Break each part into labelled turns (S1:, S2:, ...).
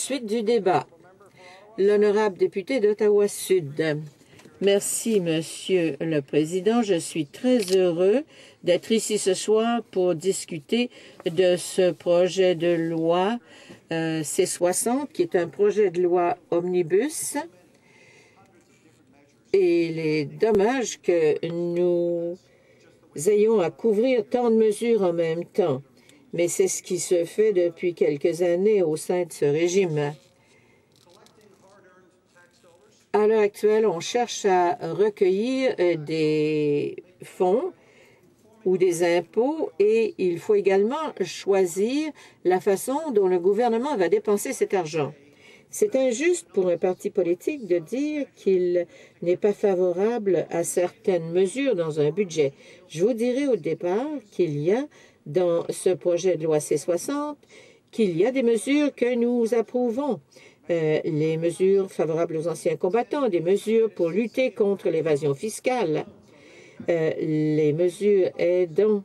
S1: Suite du débat. L'honorable député d'Ottawa-Sud. Merci, Monsieur le Président. Je suis très heureux d'être ici ce soir pour discuter de ce projet de loi C-60, qui est un projet de loi omnibus. Et il est dommage que nous ayons à couvrir tant de mesures en même temps. Mais c'est ce qui se fait depuis quelques années au sein de ce régime. À l'heure actuelle, on cherche à recueillir des fonds ou des impôts et il faut également choisir la façon dont le gouvernement va dépenser cet argent. C'est injuste pour un parti politique de dire qu'il n'est pas favorable à certaines mesures dans un budget. Je vous dirai au départ qu'il y a dans ce projet de loi C-60 qu'il y a des mesures que nous approuvons. Les mesures favorables aux anciens combattants, des mesures pour lutter contre l'évasion fiscale, les mesures aidant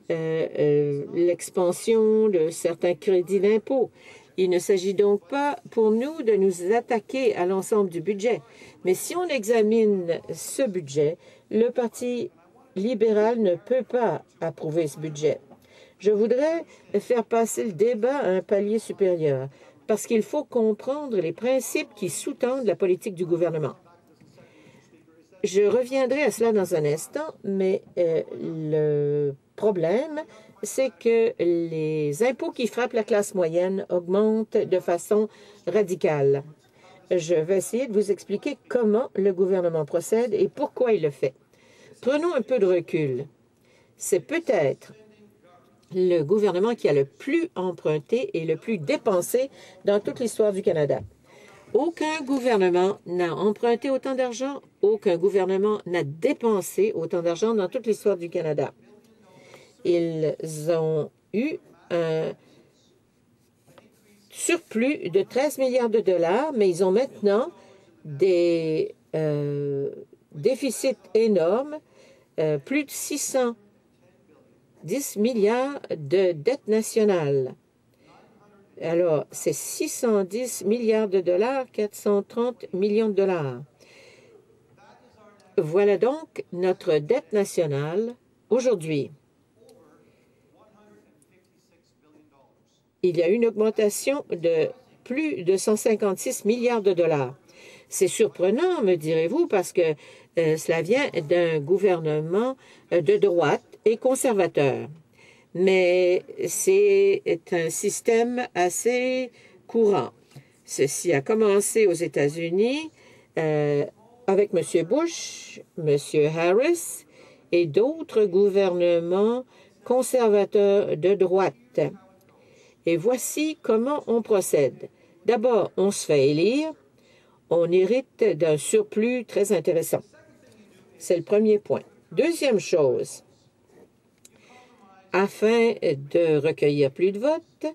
S1: l'expansion de certains crédits d'impôt. Il ne s'agit donc pas pour nous de nous attaquer à l'ensemble du budget. Mais si on examine ce budget, le Parti libéral ne peut pas approuver ce budget. Je voudrais faire passer le débat à un palier supérieur, parce qu'il faut comprendre les principes qui sous-tendent la politique du gouvernement. Je reviendrai à cela dans un instant, mais le problème, c'est que les impôts qui frappent la classe moyenne augmentent de façon radicale. Je vais essayer de vous expliquer comment le gouvernement procède et pourquoi il le fait. Prenons un peu de recul. C'est peut-être le gouvernement qui a le plus emprunté et le plus dépensé dans toute l'histoire du Canada. Aucun gouvernement n'a emprunté autant d'argent, aucun gouvernement n'a dépensé autant d'argent dans toute l'histoire du Canada. Ils ont eu un surplus de 13 milliards de dollars, mais ils ont maintenant des déficits énormes, plus de 610 milliards de dette nationale. Alors, c'est 610 milliards de dollars, 430 millions de dollars. Voilà donc notre dette nationale aujourd'hui. Il y a une augmentation de plus de 156 milliards de dollars. C'est surprenant, me direz-vous, parce que cela vient d'un gouvernement de droite et conservateur. Mais c'est un système assez courant. Ceci a commencé aux États-Unis avec M. Bush, M. Harris et d'autres gouvernements conservateurs de droite. Et voici comment on procède. D'abord, on se fait élire. On hérite d'un surplus très intéressant. C'est le premier point. Deuxième chose, afin de recueillir plus de votes,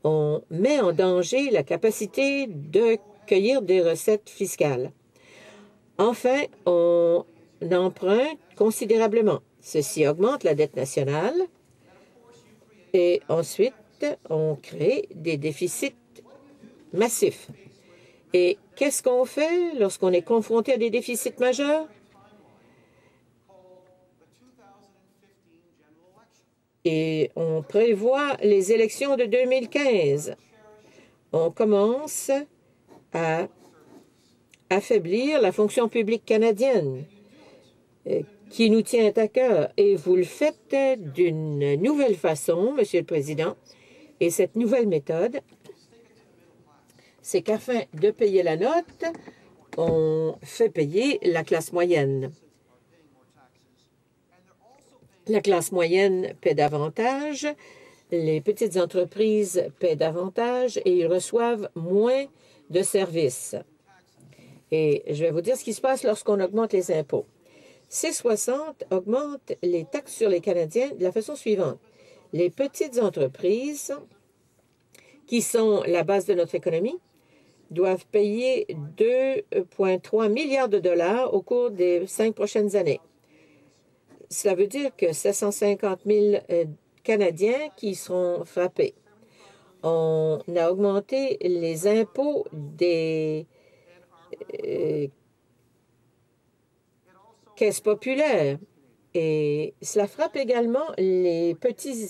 S1: on met en danger la capacité de cueillir des recettes fiscales. Enfin, on emprunte considérablement. Ceci augmente la dette nationale et ensuite, on crée des déficits massifs. Et qu'est-ce qu'on fait lorsqu'on est confronté à des déficits majeurs? Et on prévoit les élections de 2015. On commence à affaiblir la fonction publique canadienne qui nous tient à cœur. Et vous le faites d'une nouvelle façon, Monsieur le Président. Et cette nouvelle méthode, c'est qu'afin de payer la note, on fait payer la classe moyenne. La classe moyenne paie davantage, les petites entreprises paient davantage et ils reçoivent moins de services. Et je vais vous dire ce qui se passe lorsqu'on augmente les impôts. C-60 augmente les taxes sur les Canadiens de la façon suivante. Les petites entreprises, qui sont la base de notre économie, doivent payer 2,3 milliards de dollars au cours des 5 prochaines années. Cela veut dire que 750 000 Canadiens qui seront frappés. On a augmenté les impôts des caisses populaires et cela frappe également les petits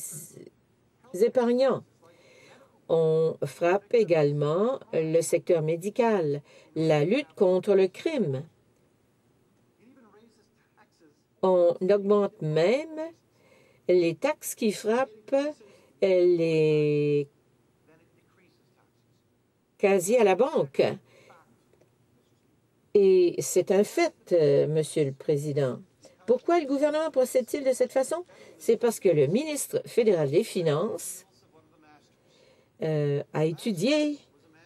S1: épargnants. On frappe également le secteur médical, la lutte contre le crime. On augmente même les taxes qui frappent les casiers à la banque. Et c'est un fait, Monsieur le Président. Pourquoi le gouvernement procède-t-il de cette façon? C'est parce que le ministre fédéral des Finances a étudié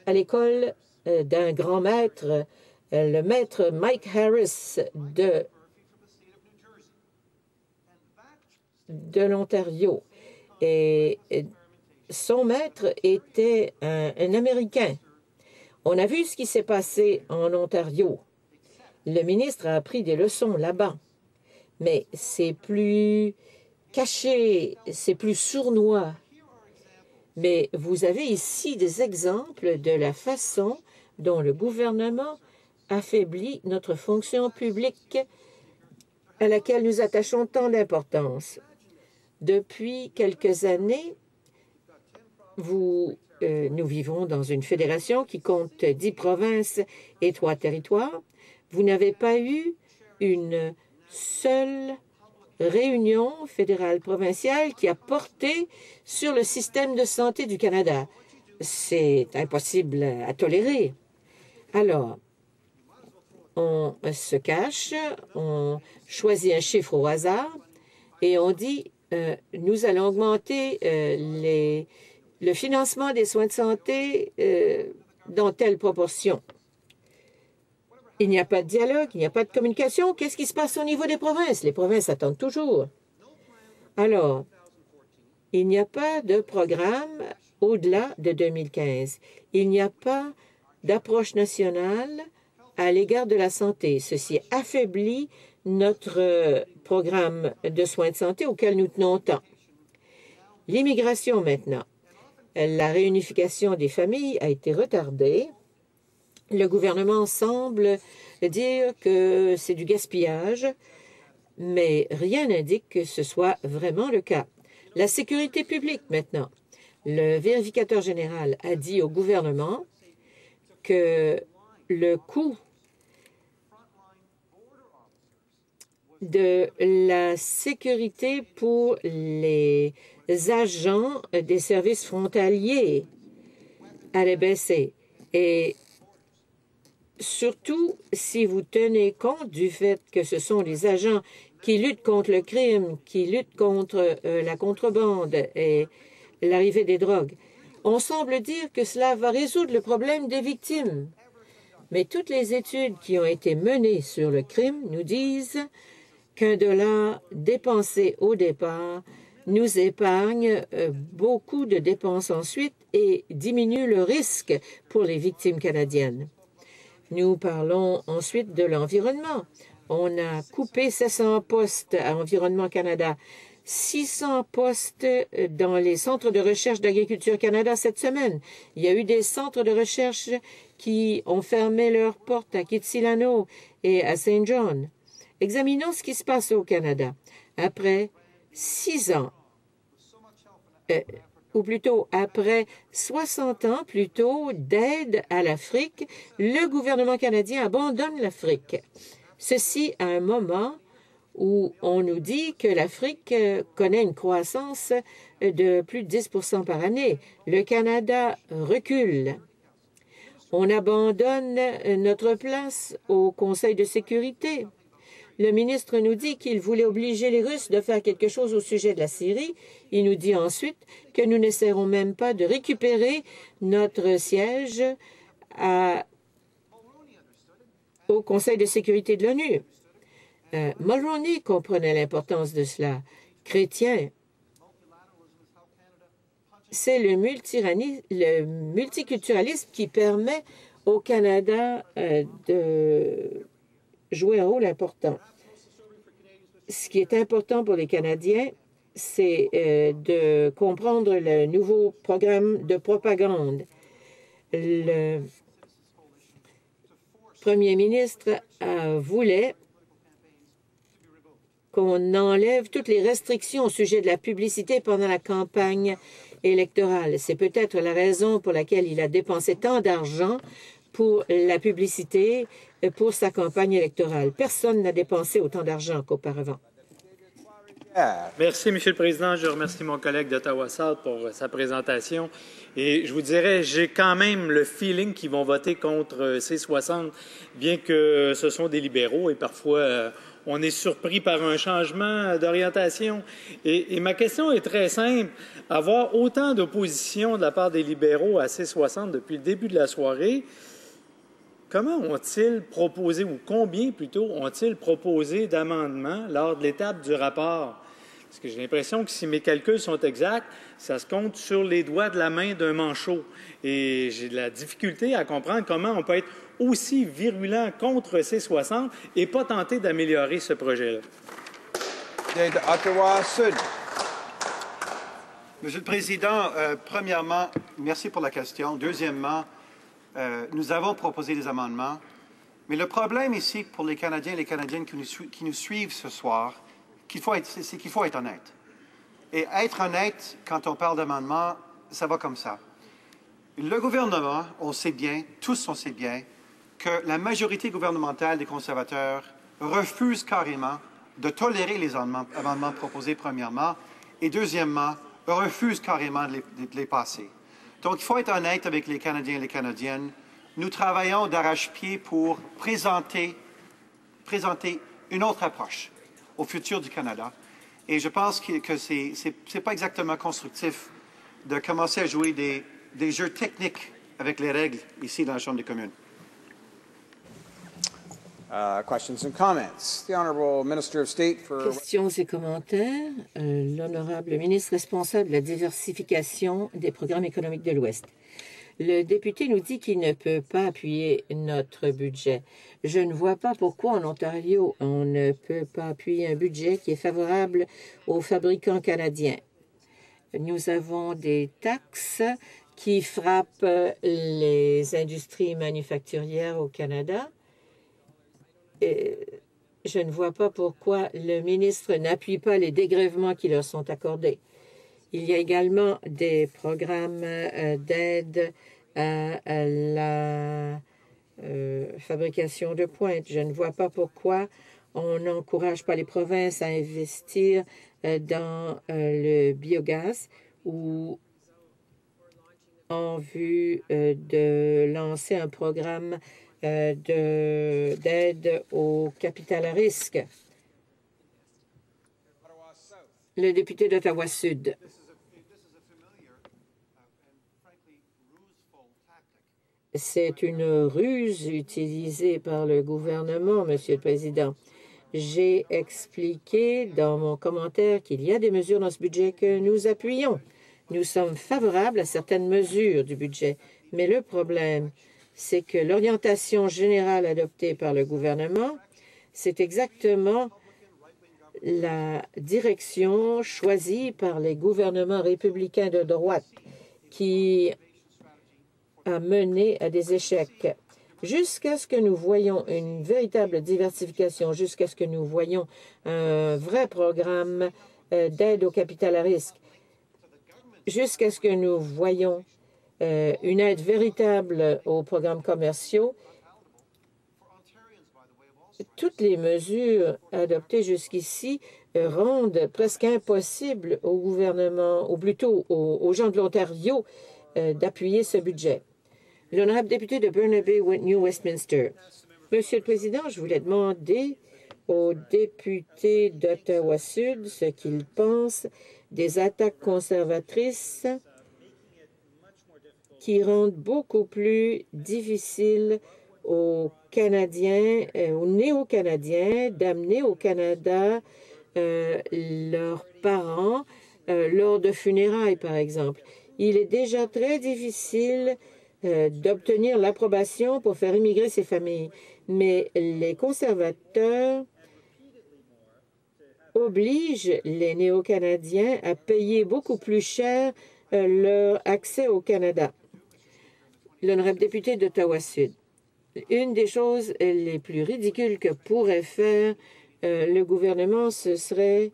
S1: à l'école d'un grand maître, le maître Mike Harris de l'Ontario. Et son maître était un Américain. On a vu ce qui s'est passé en Ontario. Le ministre a appris des leçons là-bas. Mais c'est plus caché, c'est plus sournois. Mais vous avez ici des exemples de la façon dont le gouvernement affaiblit notre fonction publique à laquelle nous attachons tant d'importance. Depuis quelques années, nous vivons dans une fédération qui compte 10 provinces et 3 territoires. Vous n'avez pas eu une seule réunion fédérale provinciale qui a porté sur le système de santé du Canada. C'est impossible à tolérer. Alors, on se cache, on choisit un chiffre au hasard et on dit nous allons augmenter le financement des soins de santé dans telle proportion. Il n'y a pas de dialogue, il n'y a pas de communication. Qu'est-ce qui se passe au niveau des provinces? Les provinces attendent toujours. Alors, il n'y a pas de programme au-delà de 2015. Il n'y a pas d'approche nationale à l'égard de la santé. Ceci affaiblit notre programme de soins de santé auquel nous tenons tant. L'immigration maintenant. La réunification des familles a été retardée. Le gouvernement semble dire que c'est du gaspillage, mais rien n'indique que ce soit vraiment le cas. La sécurité publique maintenant. Le vérificateur général a dit au gouvernement que le coût de la sécurité pour les agents des services frontaliers allait baisser. Et surtout, si vous tenez compte du fait que ce sont les agents qui luttent contre le crime, qui luttent contre la contrebande et l'arrivée des drogues, on semble dire que cela va résoudre le problème des victimes. Mais toutes les études qui ont été menées sur le crime nous disent qu'un dollar dépensé au départ nous épargne beaucoup de dépenses ensuite et diminue le risque pour les victimes canadiennes. Nous parlons ensuite de l'environnement. On a coupé 700 postes à Environnement Canada, 600 postes dans les centres de recherche d'Agriculture Canada cette semaine. Il y a eu des centres de recherche qui ont fermé leurs portes à Kitsilano et à Saint John. Examinons ce qui se passe au Canada. Après 6 ans, ou plutôt après 60 ans plutôt d'aide à l'Afrique, le gouvernement canadien abandonne l'Afrique. Ceci à un moment où on nous dit que l'Afrique connaît une croissance de plus de 10 % par année. Le Canada recule. On abandonne notre place au Conseil de sécurité. Le ministre nous dit qu'il voulait obliger les Russes de faire quelque chose au sujet de la Syrie. Il nous dit ensuite que nous n'essaierons même pas de récupérer notre siège au Conseil de sécurité de l'ONU. Mulroney comprenait l'importance de cela. Chrétien, c'est le multiculturalisme qui permet au Canada de jouer un rôle important. Ce qui est important pour les Canadiens, c'est de comprendre le nouveau programme de propagande. Le premier ministre voulait qu'on enlève toutes les restrictions au sujet de la publicité pendant la campagne électorale. C'est peut-être la raison pour laquelle il a dépensé tant d'argent pour la publicité pour sa campagne électorale. Personne n'a dépensé autant d'argent qu'auparavant.
S2: Merci, Monsieur le Président. Je remercie mon collègue d'Ottawa South pour sa présentation. Et je vous dirais, j'ai quand même le feeling qu'ils vont voter contre C-60, bien que ce sont des libéraux et parfois on est surpris par un changement d'orientation. Et ma question est très simple. Avoir autant d'opposition de la part des libéraux à C-60 depuis le début de la soirée, comment ont-ils proposé, ou combien plutôt, ont-ils proposé d'amendements lors de l'étape du rapport? Parce que j'ai l'impression que si mes calculs sont exacts, ça se compte sur les doigts de la main d'un manchot. Et j'ai de la difficulté à comprendre comment on peut être aussi virulent contre C-60 et pas tenter d'améliorer ce projet-là.
S3: Ottawa Sud.
S4: Monsieur le Président, premièrement, merci pour la question. Deuxièmement, nous avons proposé des amendements, mais le problème ici pour les Canadiens et les Canadiennes qui nous suivent ce soir, c'est qu'il faut être honnête. Et être honnête, quand on parle d'amendements, ça va comme ça. Le gouvernement, on sait bien, tous on sait bien, que la majorité gouvernementale des conservateurs refuse carrément de tolérer les amendements proposés, premièrement, et deuxièmement, refuse carrément de les passer. Donc, il faut être honnête avec les Canadiens et les Canadiennes. Nous travaillons d'arrache-pied pour présenter une autre approche au futur du Canada. Et je pense que ce n'est pas exactement constructif de commencer à jouer des jeux techniques avec les règles ici dans la Chambre des communes.
S3: Questions and comments. The Honourable Minister of State for...
S1: Questions et commentaires. L'honorable ministre responsable de la diversification des programmes économiques de l'Ouest. Le député nous dit qu'il ne peut pas appuyer notre budget. Je ne vois pas pourquoi en Ontario, on ne peut pas appuyer un budget qui est favorable aux fabricants canadiens. Nous avons des taxes qui frappent les industries manufacturières au Canada. Et je ne vois pas pourquoi le ministre n'appuie pas les dégrèvements qui leur sont accordés. Il y a également des programmes d'aide à la fabrication de pointe. Je ne vois pas pourquoi on n'encourage pas les provinces à investir dans le biogaz ou en vue de lancer un programme d'aide au capital à risque. Le député d'Ottawa Sud. C'est une ruse utilisée par le gouvernement, Monsieur le Président. J'ai expliqué dans mon commentaire qu'il y a des mesures dans ce budget que nous appuyons. Nous sommes favorables à certaines mesures du budget, mais le problème, c'est que l'orientation générale adoptée par le gouvernement, c'est exactement la direction choisie par les gouvernements républicains de droite qui a mené à des échecs. Jusqu'à ce que nous voyions une véritable diversification, jusqu'à ce que nous voyions un vrai programme d'aide au capital à risque, jusqu'à ce que nous voyions une aide véritable aux programmes commerciaux, toutes les mesures adoptées jusqu'ici rendent presque impossible au gouvernement, ou plutôt aux gens de l'Ontario, d'appuyer ce budget. L'honorable député de Burnaby, New Westminster. Monsieur le Président, je voulais demander aux députés d'Ottawa Sud ce qu'ils pensent des attaques conservatrices qui rendent beaucoup plus difficile aux Canadiens, aux néo-Canadiens, d'amener au Canada leurs parents lors de funérailles, par exemple. Il est déjà très difficile d'obtenir l'approbation pour faire immigrer ces familles, mais les conservateurs oblige les Néo-Canadiens à payer beaucoup plus cher leur accès au Canada. L'honorable député d'Ottawa-Sud, une des choses les plus ridicules que pourrait faire le gouvernement, ce serait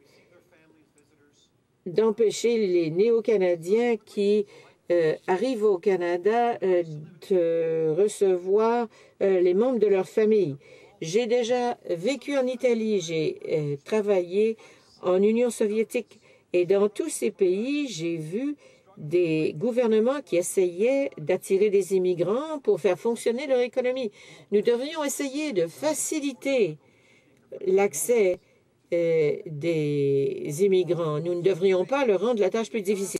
S1: d'empêcher les Néo-Canadiens qui arrivent au Canada de recevoir les membres de leur famille. J'ai déjà vécu en Italie, j'ai travaillé en Union soviétique et dans tous ces pays, j'ai vu des gouvernements qui essayaient d'attirer des immigrants pour faire fonctionner leur économie. Nous devrions essayer de faciliter l'accès des immigrants. Nous ne devrions pas leur rendre la tâche plus difficile.